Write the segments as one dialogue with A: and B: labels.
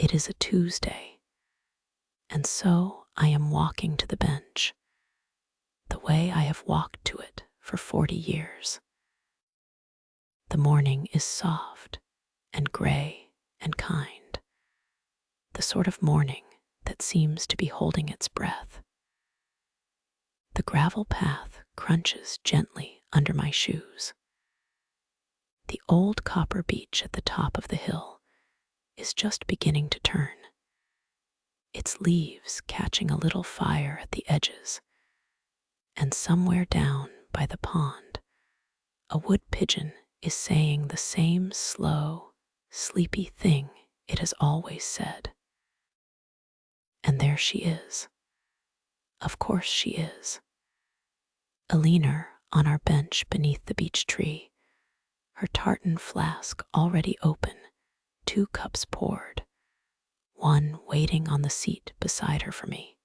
A: It is a Tuesday, and so I am walking to the bench, the way I have walked to it for 40 years. The morning is soft and gray and kind, the sort of morning that seems to be holding its breath. The gravel path crunches gently under my shoes. The old copper beech at the top of the hill is just beginning to turn, its leaves catching a little fire at the edges, and somewhere down by the pond, a wood pigeon is saying the same slow, sleepy thing it has always said. And there she is. Of course she is. A leaner on our bench beneath the beech tree, her tartan flask already open, 2 cups poured, one waiting on the seat beside her for me.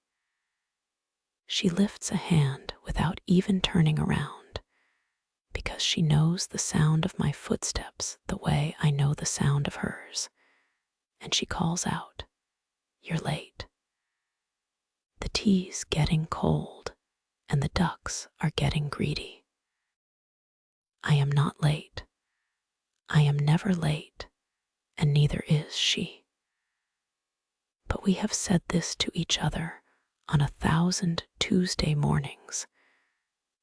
A: She lifts a hand without even turning around, because she knows the sound of my footsteps the way I know the sound of hers, and she calls out, "You're late." The tea's getting cold, and the ducks are getting greedy. I am not late. I am never late, and neither is she. But we have said this to each other on 1,000 Tuesday mornings,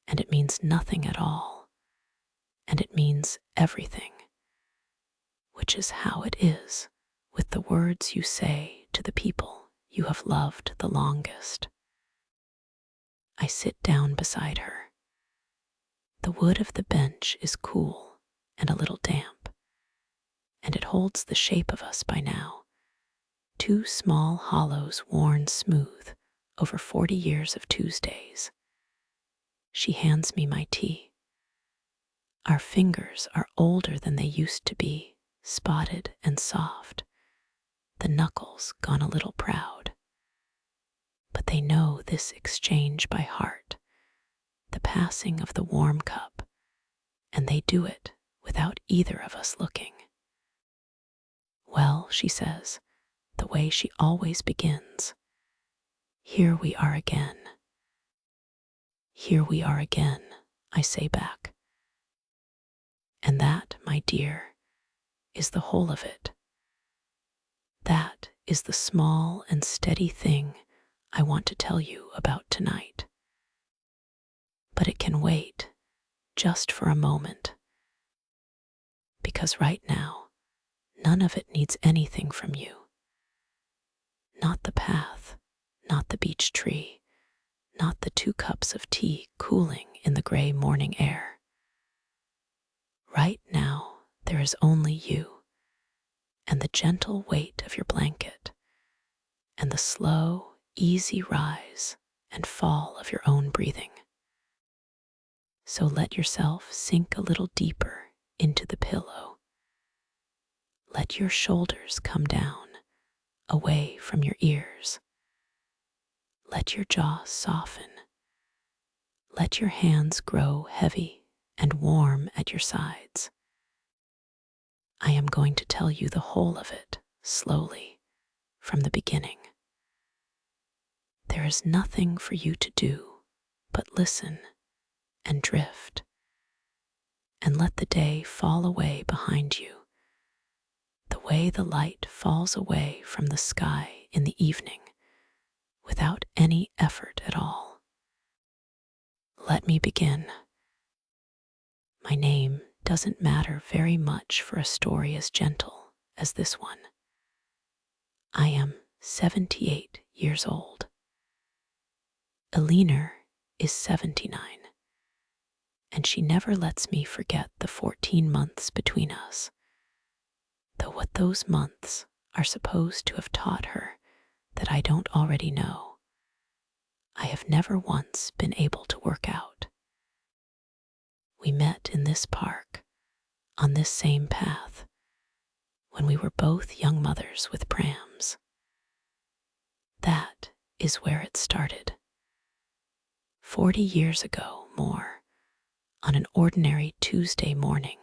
A: and it means nothing at all, and it means everything, which is how it is with the words you say to the people you have loved the longest. I sit down beside her. The wood of the bench is cool and a little damp, and it holds the shape of us by now, 2 small hollows worn smooth over 40 years of Tuesdays. She hands me my tea. Our fingers are older than they used to be, spotted and soft, the knuckles gone a little proud. But they know this exchange by heart, the passing of the warm cup, and they do it without either of us looking. "Well," she says, the way she always begins, "here we are again." "Here we are again," I say back. And that, my dear, is the whole of it. That is the small and steady thing I want to tell you about tonight. But it can wait just for a moment, because right now, none of it needs anything from you. Not the path, not the beech tree, not the 2 cups of tea cooling in the gray morning air. Right now, there is only you, and the gentle weight of your blanket, and the slow, easy rise and fall of your own breathing. So let yourself sink a little deeper into the pillow. Let your shoulders come down, away from your ears. Let your jaw soften. Let your hands grow heavy and warm at your sides. I am going to tell you the whole of it, slowly, from the beginning. There is nothing for you to do but listen and drift, and let the day fall away behind you, the way the light falls away from the sky in the evening, without any effort at all. Let me begin. My name doesn't matter very much for a story as gentle as this one. I am 78 years old. Eleanor is 79, and she never lets me forget the 14 months between us, though what those months are supposed to have taught her that I don't already know, I have never once been able to work out. We met in this park, on this same path, when we were both young mothers with prams. That is where it started. 40 years ago, more, on an ordinary Tuesday morning,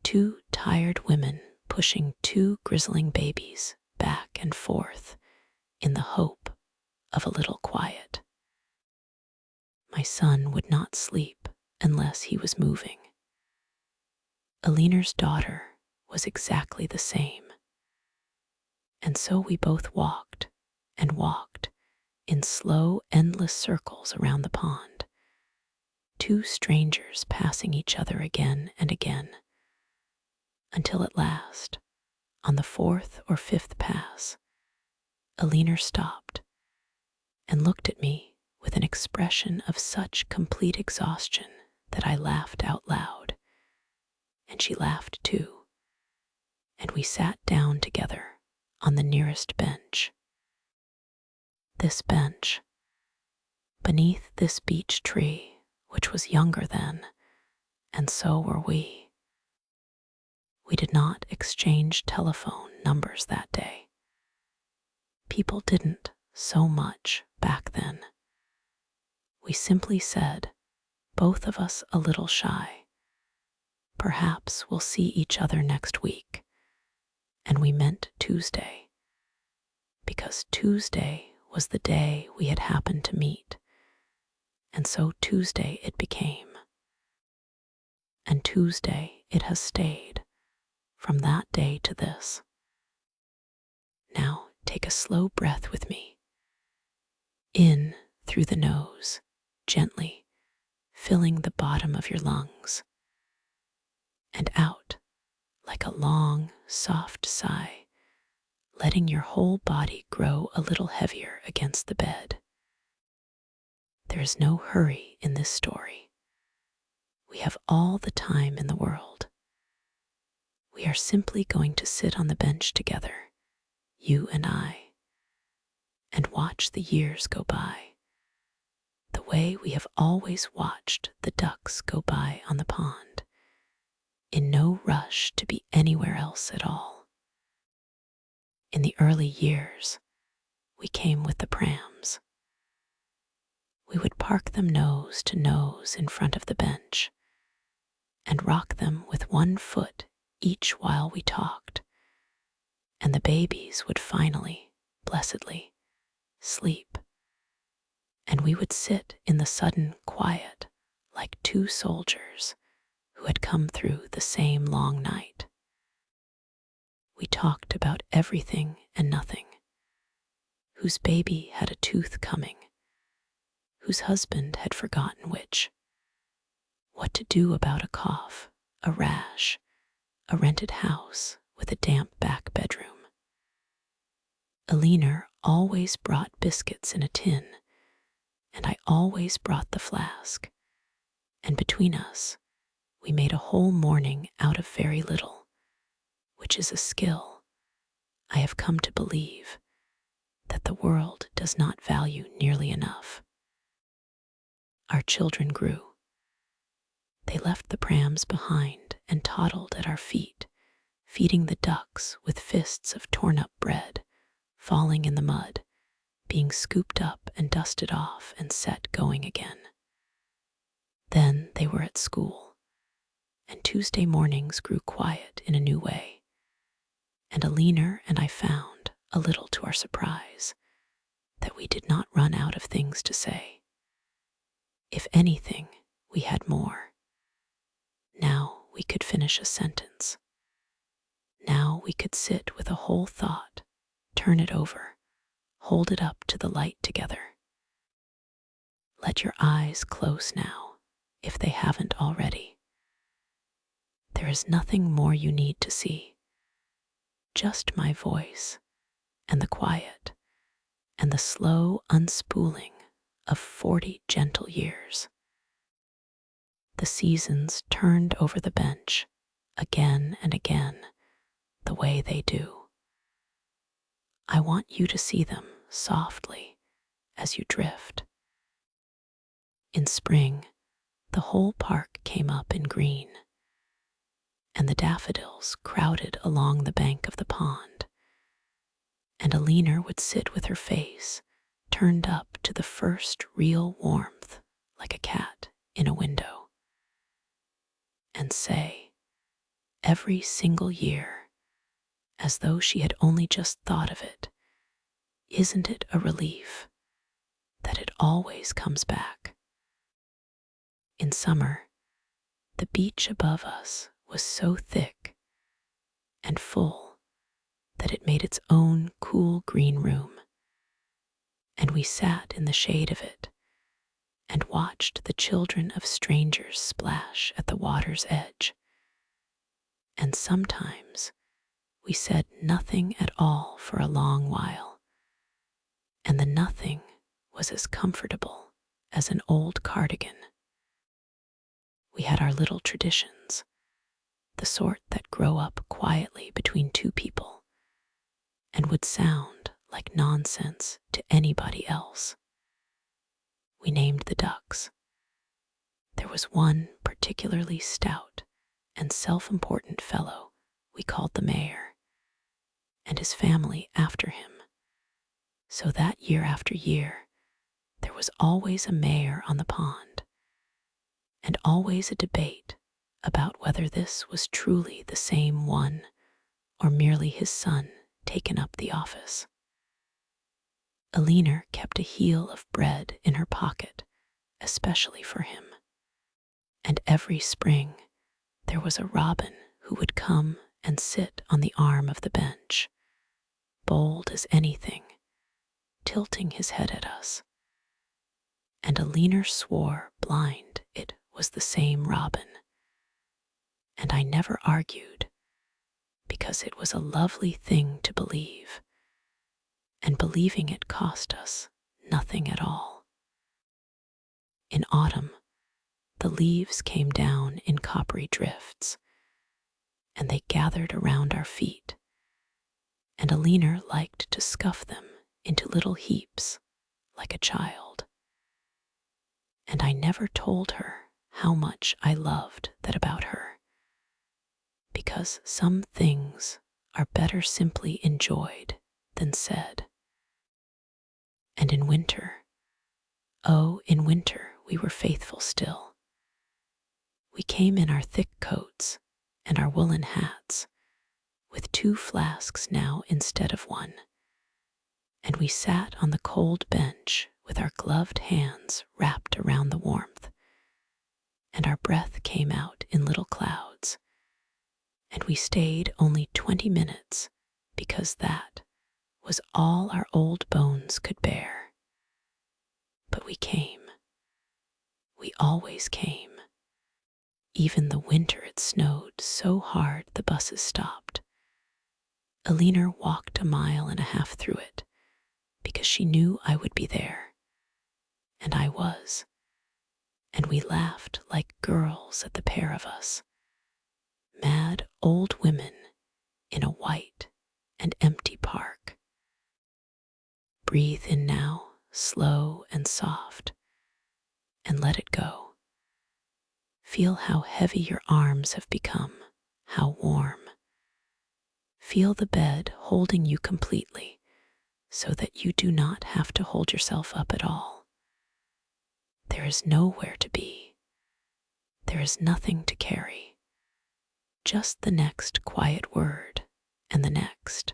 A: 2 tired women pushing 2 grizzling babies back and forth in the hope of a little quiet. My son would not sleep unless he was moving. Aliner's daughter was exactly the same. And so we both walked and walked in slow, endless circles around the pond, two strangers passing each other again and again, until at last, on the fourth or fifth pass, Aliner stopped and looked at me with an expression of such complete exhaustion that I laughed out loud, and she laughed too, and we sat down together on the nearest bench. This bench, beneath this beech tree, which was younger then, and so were we. We did not exchange telephone numbers that day. People didn't so much back then. We simply said, both of us a little shy, perhaps we'll see each other next week. And we meant Tuesday, because Tuesday was the day we had happened to meet, and so Tuesday it became. And Tuesday it has stayed, from that day to this. Now take a slow breath with me. In through the nose, gently, filling the bottom of your lungs. And out like a long, soft sigh, letting your whole body grow a little heavier against the bed. There is no hurry in this story. We have all the time in the world. We are simply going to sit on the bench together, you and I, and watch the years go by, the way we have always watched the ducks go by on the pond, in no rush to be anywhere else at all. In the early years, we came with the prams. We would park them nose to nose in front of the bench and rock them with one foot each while we talked, and the babies would finally, blessedly, sleep, and we would sit in the sudden quiet like two soldiers who had come through the same long night. We talked about everything and nothing, whose baby had a tooth coming, whose husband had forgotten which, what to do about a cough, a rash, a rented house with a damp back bedroom. Aliner always brought biscuits in a tin, and I always brought the flask, and between us, we made a whole morning out of very little, which is a skill I have come to believe that the world does not value nearly enough. Our children grew. They left the prams behind and toddled at our feet, feeding the ducks with fists of torn-up bread, falling in the mud, being scooped up and dusted off and set going again. Then they were at school, and Tuesday mornings grew quiet in a new way, and Aliner and I found, a little to our surprise, that we did not run out of things to say. If anything, we had more. Now we could finish a sentence. Now we could sit with a whole thought, turn it over, hold it up to the light together. Let your eyes close now, if they haven't already. There is nothing more you need to see. Just my voice, and the quiet, and the slow unspooling of 40 gentle years. The seasons turned over the bench, again and again, the way they do. I want you to see them softly as you drift. In spring, the whole park came up in green, and the daffodils crowded along the bank of the pond, and Aliner would sit with her face turned up to the first real warmth like a cat in a window, and say, every single year, as though she had only just thought of it. Isn't it a relief that it always comes back? In summer, the beech above us was so thick and full that it made its own cool green room, and we sat in the shade of it and watched the children of strangers splash at the water's edge. And sometimes we said nothing at all for a long while, and the nothing was as comfortable as an old cardigan. We had our little traditions, the sort that grow up quietly between two people and would sound like nonsense to anybody else. We named the ducks. There was one particularly stout and self-important fellow we called the mayor, and his family after him. So that year after year, there was always a mayor on the pond, and always a debate about whether this was truly the same one or merely his son taken up the office. Alina kept a heel of bread in her pocket, especially for him. And every spring there was a robin who would come and sit on the arm of the bench, bold as anything, tilting his head at us. And Alina swore blind it was the same robin. And I never argued, because it was a lovely thing to believe, and believing it cost us nothing at all. In autumn, the leaves came down in coppery drifts, and they gathered around our feet, and Alina liked to scuff them into little heaps like a child. And I never told her how much I loved that about her, because some things are better simply enjoyed than said. And in winter, oh, in winter we were faithful still. We came in our thick coats and our woolen hats, with 2 flasks now instead of 1, and we sat on the cold bench with our gloved hands wrapped around the warmth, and our breath came out in little clouds, and we stayed only 20 minutes because that was all our old bones could bear. But we came. We always came. Even the winter it snowed so hard the buses stopped. Alina walked 1.5 miles through it because she knew I would be there. And I was. And we laughed like girls at the pair of us, mad old women in a white and empty park. Breathe in now, slow and soft, and let it go. Feel how heavy your arms have become, how warm. Feel the bed holding you completely so that you do not have to hold yourself up at all. There is nowhere to be. There is nothing to carry. Just the next quiet word and the next.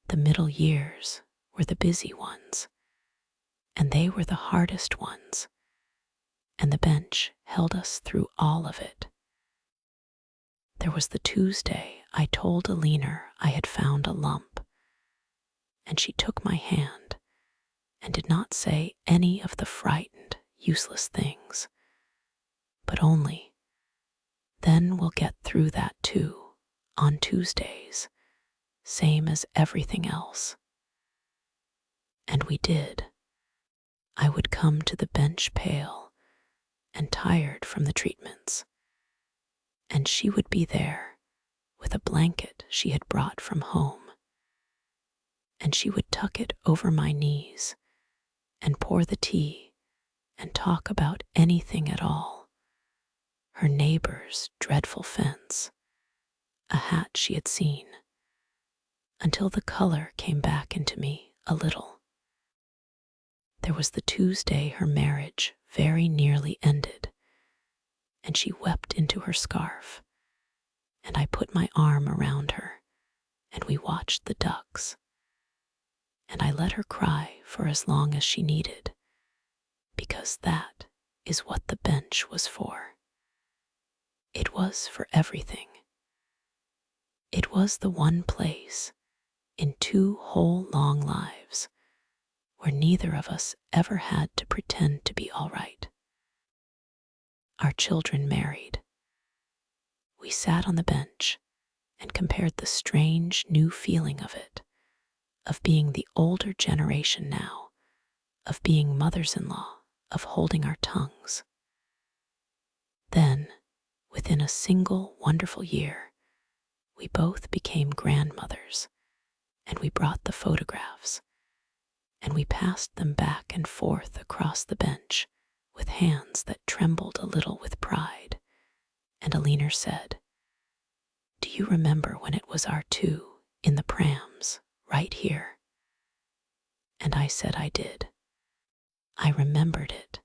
A: The middle years were the busy ones, and they were the hardest ones, and the bench held us through all of it. There was the Tuesday I told Alina I had found a lump, and she took my hand and did not say any of the frightened, useless things, but only, "Then we'll get through that too, on Tuesdays, same as everything else." And we did. I would come to the bench pale and tired from the treatments, and she would be there with a blanket she had brought from home, and she would tuck it over my knees and pour the tea and talk about anything at all, her neighbor's dreadful fence, a hat she had seen, until the color came back into me a little. There was the Tuesday her marriage very nearly ended, and she wept into her scarf, and I put my arm around her and we watched the ducks, and I let her cry for as long as she needed, because that is what the bench was for. It was for everything. It was the one place in 2 whole long lives where neither of us ever had to pretend to be all right. Our children married. We sat on the bench and compared the strange new feeling of it, of being the older generation now, of being mothers-in-law, of holding our tongues. Then, within a single wonderful year, we both became grandmothers, and we brought the photographs, and we passed them back and forth across the bench with hands that trembled a little with pride. And Alina said, "Do you remember when it was our 2 in the prams, right here?" And I said I did. I remembered it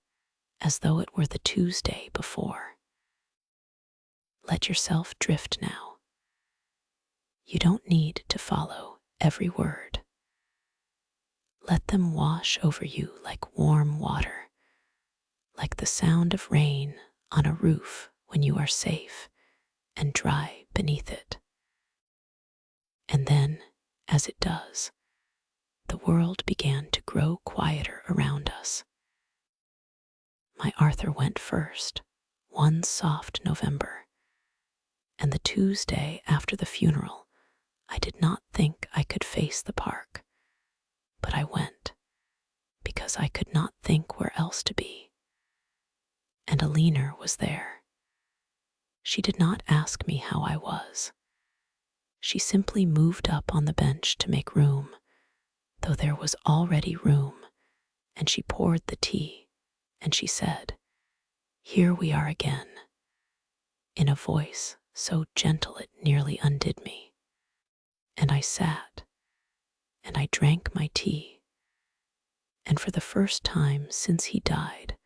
A: as though it were the Tuesday before. Let yourself drift now. You don't need to follow every word. Let them wash over you like warm water, like the sound of rain on a roof when you are safe and dry beneath it. And then, as it does, the world began to grow quieter around us. My Arthur went first, one soft November, and the Tuesday after the funeral, I did not think I could face the park, but I went, because I could not think where else to be. And Alina was there. She did not ask me how I was. She simply moved up on the bench to make room, though there was already room, and she poured the tea, and she said, "Here we are again," in a voice so gentle it nearly undid me. And I sat, and I drank my tea, and for the first time since he died,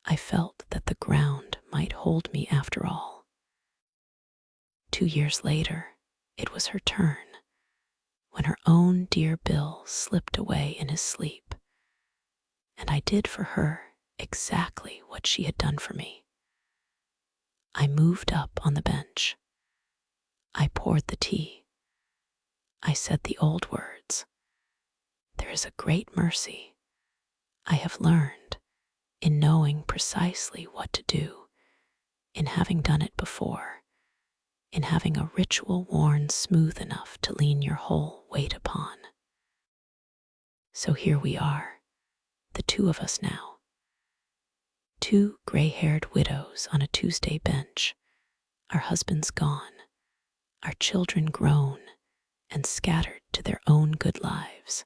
A: I felt that the ground might hold me after all. 2 years later, it was her turn, when her own dear Bill slipped away in his sleep, and I did for her exactly what she had done for me. I moved up on the bench. I poured the tea. I said the old words. There is a great mercy, I have learned, in knowing precisely what to do, in having done it before, in having a ritual worn smooth enough to lean your whole weight upon. So here we are, the 2 of us now, 2 gray-haired widows on a Tuesday bench, our husbands gone, our children grown and scattered to their own good lives,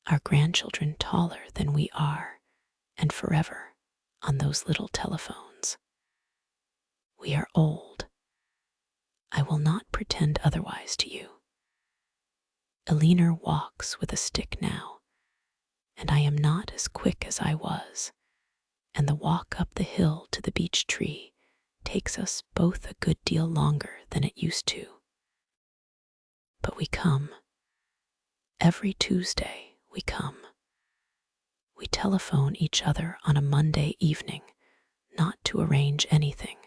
A: our grandchildren taller than we are and forever on those little telephones. We are old. I will not pretend otherwise to you. Alina walks with a stick now, and I am not as quick as I was, and the walk up the hill to the beech tree takes us both a good deal longer than it used to. But we come. Every Tuesday we come. We telephone each other on a Monday evening, not to arrange anything,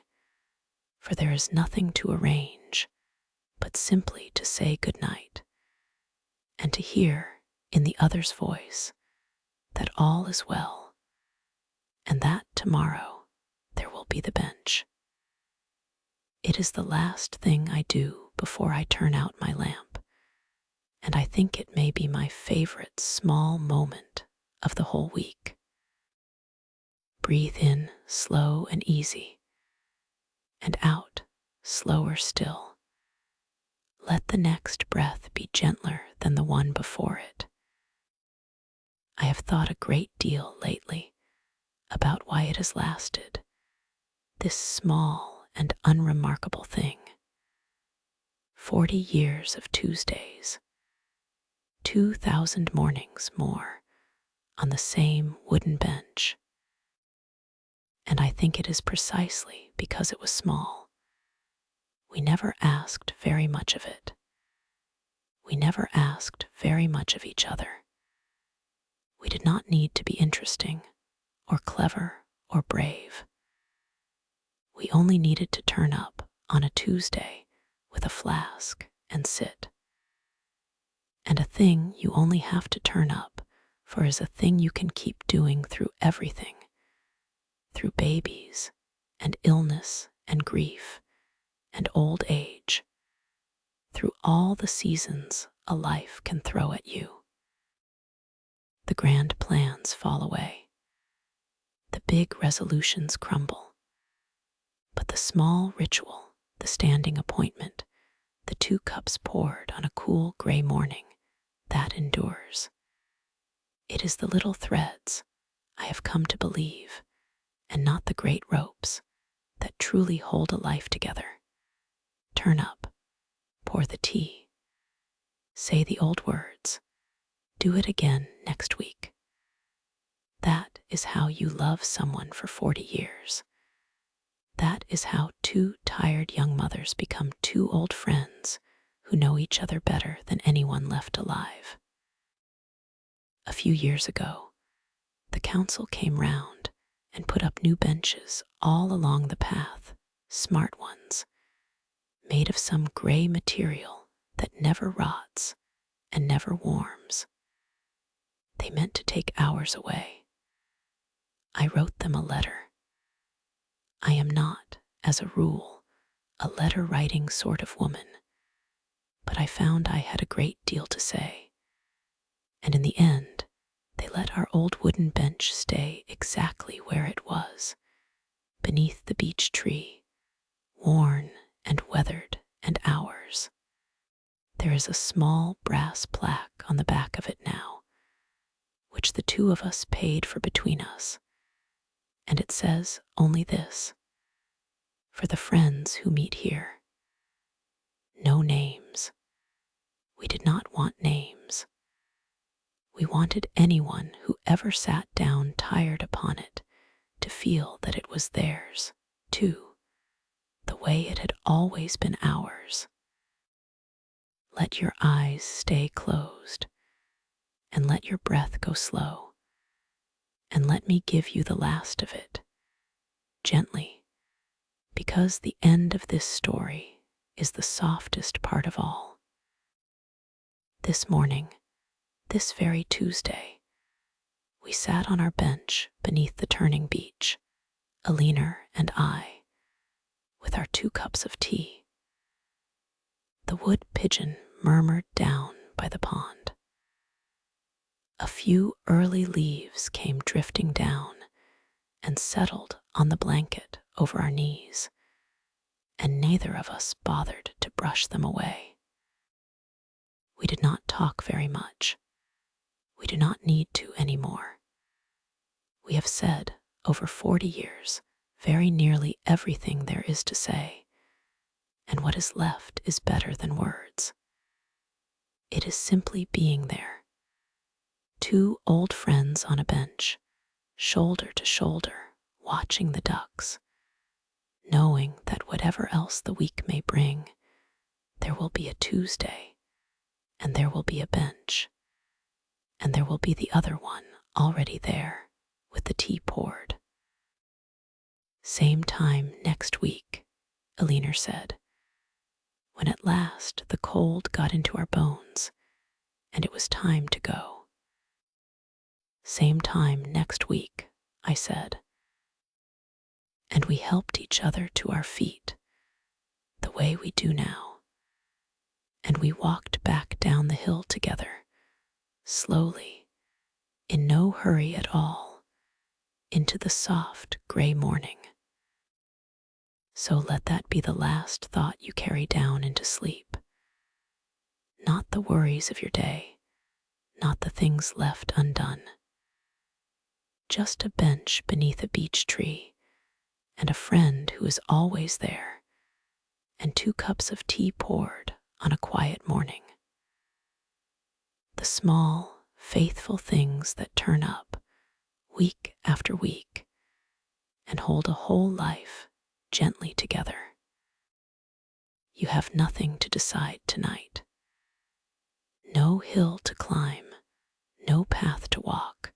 A: for there is nothing to arrange, but simply to say good night, and to hear in the other's voice that all is well, and that tomorrow there will be the bench. It is the last thing I do before I turn out my lamp, and I think it may be my favorite small moment of the whole week. Breathe in slow and easy, and out slower still. Let the next breath be gentler than the one before it. I have thought a great deal lately about why it has lasted, this small and unremarkable thing. 40 years of Tuesdays, 2,000 mornings more on the same wooden bench. And I think it is precisely because it was small. We never asked very much of it. We never asked very much of each other. We did not need to be interesting or clever or brave. We only needed to turn up on a Tuesday with a flask and sit. And a thing you only have to turn up for is a thing you can keep doing through everything, through babies and illness and grief and old age, through all the seasons a life can throw at you. The grand plans fall away. The big resolutions crumble. But the small ritual, the standing appointment, the 2 cups poured on a cool gray morning, that endures. It is the little threads, I have come to believe, and not the great ropes, that truly hold a life together. Turn up, pour the tea, say the old words, do it again next week. That is how you love someone for 40 years. That is how 2 tired young mothers become 2 old friends who know each other better than anyone left alive. A few years ago, the council came round and put up new benches all along the path, smart ones, made of some gray material that never rots and never warms. They meant to take hours away. I wrote them a letter. I am not, as a rule, a letter-writing sort of woman, but I found I had a great deal to say. And in the end, they let our old wooden bench stay exactly where it was, beneath the beech tree, worn and weathered and hours. There is a small brass plaque on the back of it now, which the 2 of us paid for between us, and it says only this: for the friends who meet here. No names. We did not want names. We wanted anyone who ever sat down tired upon it to feel that it was theirs, too, the way it had always been ours. Let your eyes stay closed, and let your breath go slow, and let me give you the last of it, gently, because the end of this story is the softest part of all. This morning, this very Tuesday, we sat on our bench beneath the turning beech, Alina and I, with our 2 cups of tea. The wood pigeon murmured down by the pond. A few early leaves came drifting down and settled on the blanket over our knees, and neither of us bothered to brush them away. We did not talk very much. We do not need to anymore. We have said, over 40 years, very nearly everything there is to say, and what is left is better than words. It is simply being there. 2 old friends on a bench, shoulder to shoulder, watching the ducks, knowing that whatever else the week may bring, there will be a Tuesday, and there will be a bench, and there will be the other one already there, with the tea poured. Same time next week, Alina said, when at last the cold got into our bones, and it was time to go. Same time next week, I said. And we helped each other to our feet, the way we do now. And we walked back down the hill together, slowly, in no hurry at all, into the soft gray morning. So let that be the last thought you carry down into sleep. Not the worries of your day, not the things left undone. Just a bench beneath a beech tree, and a friend who is always there, and 2 cups of tea poured on a quiet morning. The small, faithful things that turn up, week after week, and hold a whole life gently together. You have nothing to decide tonight. No hill to climb, no path to walk,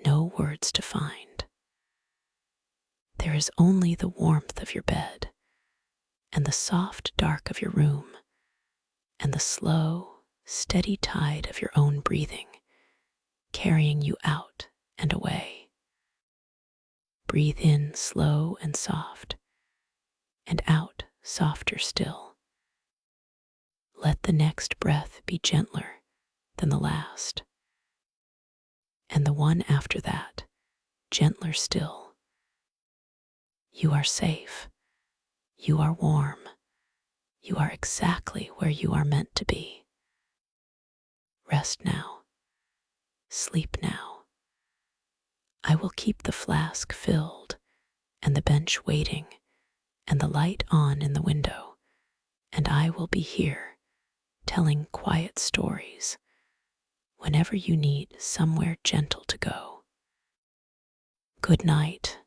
A: no words to find. There is only the warmth of your bed, and the soft dark of your room, and the slow, steady tide of your own breathing, carrying you out and away. Breathe in slow and soft, and out softer still. Let the next breath be gentler than the last, and the one after that gentler still. You are safe. You are warm. You are exactly where you are meant to be. Rest now. Sleep now. I will keep the flask filled and the bench waiting and the light on in the window, and I will be here telling quiet stories whenever you need somewhere gentle to go. Good night.